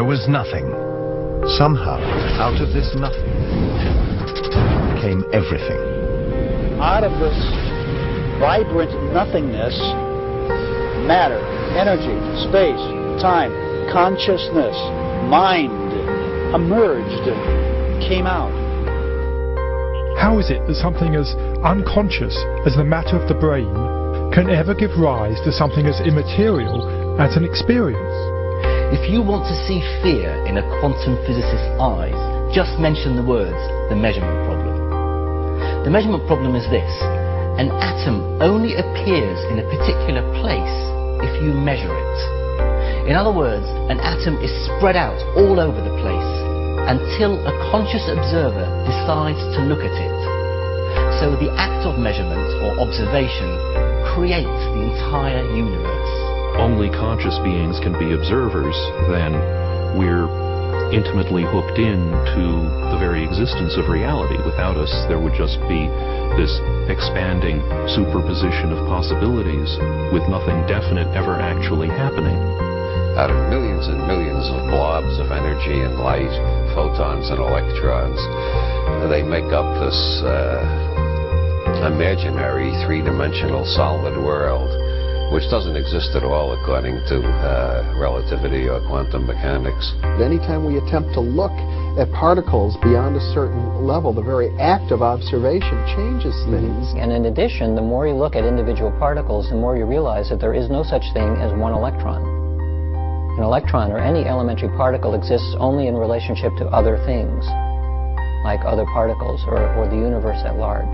was nothing. Somehow, out of this nothing, came everything. Out of this vibrant nothingness, matter, energy, space, time, consciousness, mind emerged, came out. How is it that something as unconscious as the matter of the brain can ever give rise to something as immaterial as an experience? If you want to see fear in a quantum physicist's eyes, just mention the words, the measurement problem. The measurement problem is this: an atom only appears in a particular place if you measure it. In other words, an atom is spread out all over the place until a conscious observer decides to look at it. So the act of measurement or observation creates the entire universe. Only conscious beings can be observers, then we're intimately hooked into the very existence of reality. Without us, there would just be this expanding superposition of possibilities with nothing definite ever actually happening. Out of millions and millions of blobs of energy and light, photons and electrons, they make up this imaginary three-dimensional solid world, which doesn't exist at all according to relativity or quantum mechanics. Anytime we attempt to look at particles beyond a certain level, the very act of observation changes things. And in addition, the more you look at individual particles, the more you realize that there is no such thing as one electron. An electron, or any elementary particle, exists only in relationship to other things, like other particles or the universe at large.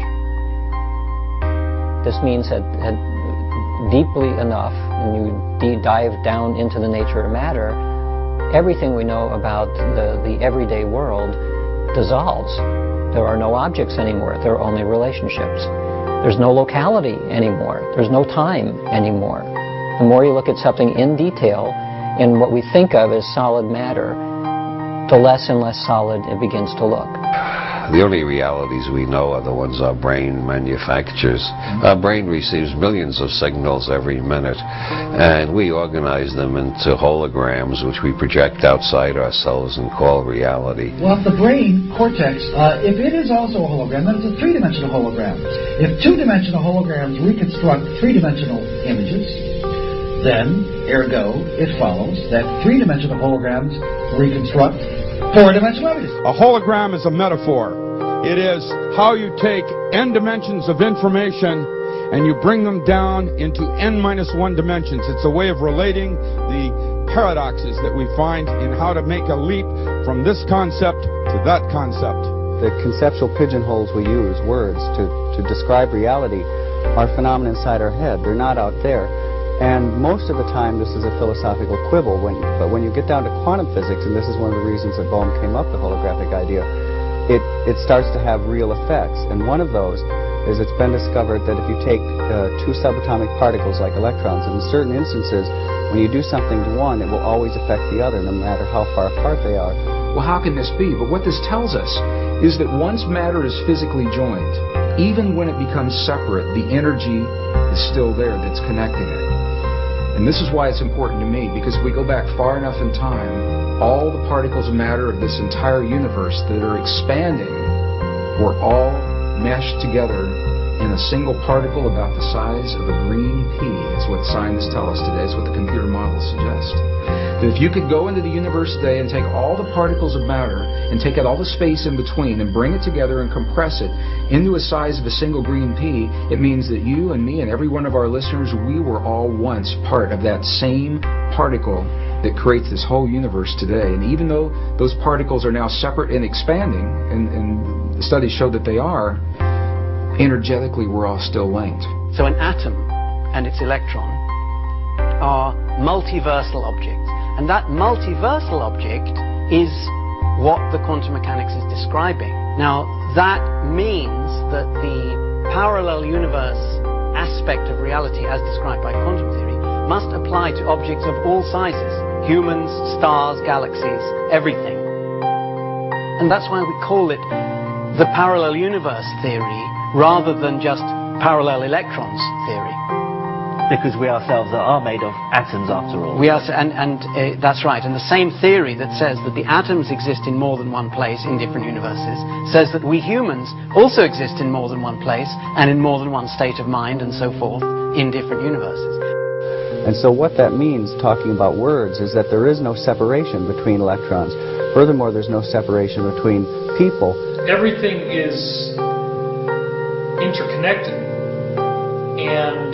This means that deeply enough, and you dive down into the nature of matter, everything we know about the everyday world dissolves. There are no objects anymore. There are only relationships. There's no locality anymore. There's no time anymore. The more you look at something in detail, in what we think of as solid matter, the less and less solid it begins to look. The only realities we know are the ones our brain manufactures. Our brain receives millions of signals every minute, and we organize them into holograms, which we project outside ourselves and call reality. Well, if the brain cortex, if it is also a hologram, then it's a three-dimensional hologram. If two-dimensional holograms reconstruct three-dimensional images, then, ergo, it follows that three-dimensional holograms reconstruct four-dimensional images. A hologram is a metaphor. It is how you take n dimensions of information and you bring them down into n-1 dimensions. It's a way of relating the paradoxes that we find in how to make a leap from this concept to that concept. The conceptual pigeonholes we use, words, to describe reality, are phenomena inside our head. They're not out there. And most of the time this is a philosophical quibble, but when you get down to quantum physics, and this is one of the reasons that Bohm came up with the holographic idea, it starts to have real effects. And one of those is it's been discovered that if you take two subatomic particles like electrons, and in certain instances, when you do something to one, it will always affect the other, no matter how far apart they are. Well, how can this be? But what this tells us is that once matter is physically joined, even when it becomes separate, the energy is still there that's connecting it. And this is why it's important to me, because if we go back far enough in time, all the particles of matter of this entire universe that are expanding were all meshed together in a single particle about the size of a green pea. Is what scientists tell us today. It's what the computer models suggest. That if you could go into the universe today and take all the particles of matter and take out all the space in between and bring it together and compress it into a size of a single green pea, it means that you and me and every one of our listeners, we were all once part of that same particle that creates this whole universe today. And even though those particles are now separate and expanding, and the studies show that they are, energetically we're all still linked. So an atom and its electron are multiversal objects. And that multiversal object is what the quantum mechanics is describing. Now, that means that the parallel universe aspect of reality as described by quantum theory must apply to objects of all sizes. Humans, stars, galaxies, everything. And that's why we call it the parallel universe theory rather than just parallel electrons theory. Because we ourselves are made of atoms after all. We are, that's right. And the same theory that says that the atoms exist in more than one place in different universes says that we humans also exist in more than one place and in more than one state of mind and so forth in different universes. And so what that means, talking about words, is that there is no separation between electrons. Furthermore, there's no separation between people. Everything is interconnected, and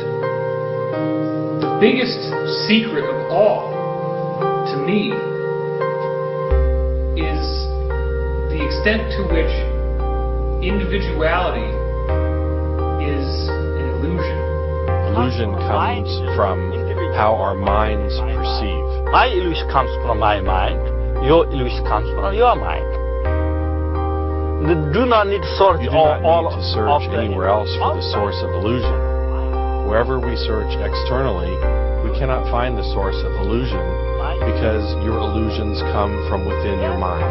the biggest secret of all, to me, is the extent to which individuality is an illusion. Illusion comes from how our minds perceive. My illusion comes from my mind. Your illusion comes from your mind. You do not need to search anywhere else for the source of illusion. Wherever we search externally, we cannot find the source of illusion because your illusions come from within your mind.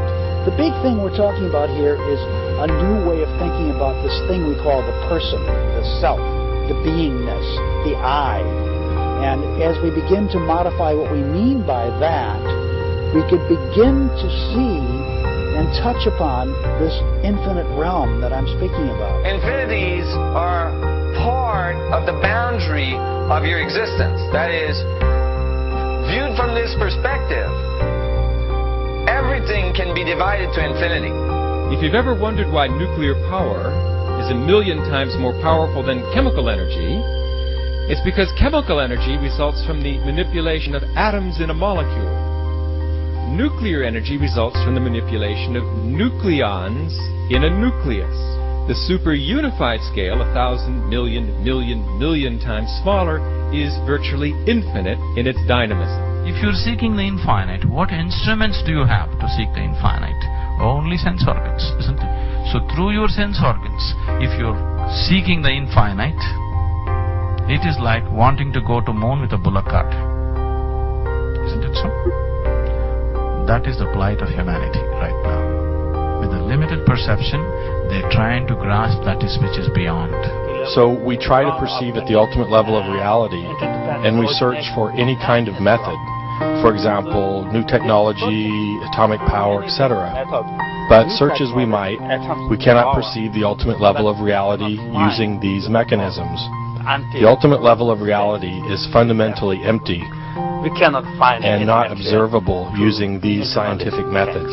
The big thing we're talking about here is a new way of thinking about this thing we call the person, the self, the beingness, the I. And as we begin to modify what we mean by that, we could begin to see and touch upon this infinite realm that I'm speaking about. Infinities are part of the boundary of your existence. That is, viewed from this perspective, everything can be divided to infinity. If you've ever wondered why nuclear power is 1,000,000 times more powerful than chemical energy, it's because chemical energy results from the manipulation of atoms in a molecule. Nuclear energy results from the manipulation of nucleons in a nucleus. The super-unified scale, 1,000 million times smaller, is virtually infinite in its dynamism. If you're seeking the infinite, what instruments do you have to seek the infinite? Only sense organs, isn't it? So through your sense organs, if you're seeking the infinite, it is like wanting to go to moon with a bullock cart. Isn't it so? That is the plight of humanity right now. With a limited perception, they're trying to grasp that which is beyond. So we try to perceive at the ultimate level of reality, and we search for any kind of method. For example, new technology, atomic power, etc. But search as we might, we cannot perceive the ultimate level of reality using these mechanisms. The ultimate level of reality is fundamentally empty. We cannot find and not observable using these scientific methods.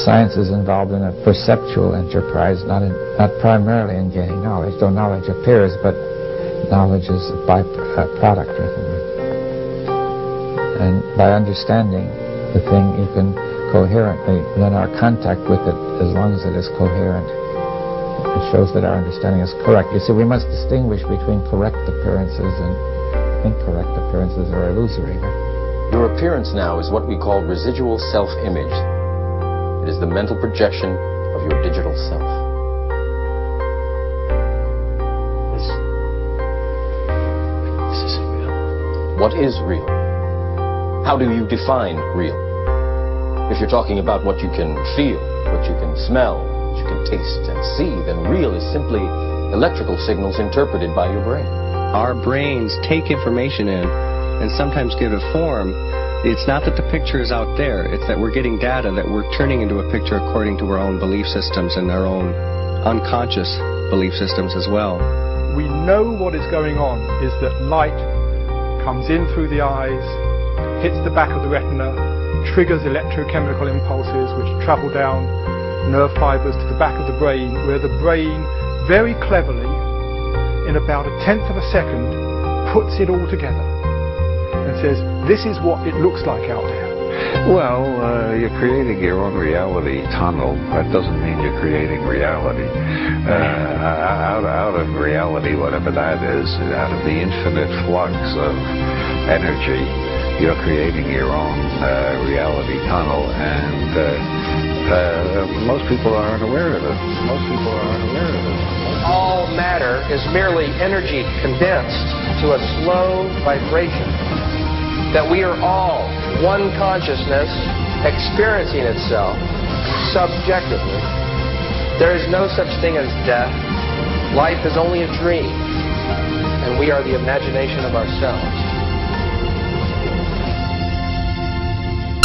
Science is involved in a perceptual enterprise, not primarily in gaining knowledge, though knowledge appears, but knowledge is a byproduct of it. And by understanding the thing, you can coherently, then our contact with it, as long as it is coherent, it shows that our understanding is correct. You see, we must distinguish between correct appearances and incorrect appearances are illusory. Your appearance now is what we call residual self-image. It is the mental projection of your digital self. This isn't real. What is real? How do you define real? If you're talking about what you can feel, what you can smell, what you can taste and see, then real is simply electrical signals interpreted by your brain. Our brains take information in and sometimes give it form. It's not that the picture is out there, it's that we're getting data that we're turning into a picture according to our own belief systems and our own unconscious belief systems as well. We know what is going on is that light comes in through the eyes, hits the back of the retina, triggers electrochemical impulses which travel down nerve fibers to the back of the brain, where the brain very cleverly, in about 1/10 of a second, puts it all together and says, this is what it looks like out there. Well, you're creating your own reality tunnel. That doesn't mean you're creating reality. Out of reality, whatever that is, out of the infinite flux of energy, you're creating your own reality tunnel, and most people are unaware of it. Most people are unaware of it. All matter is merely energy condensed to a slow vibration. That we are all one consciousness experiencing itself subjectively. There is no such thing as death. Life is only a dream. And and we are the imagination of ourselves.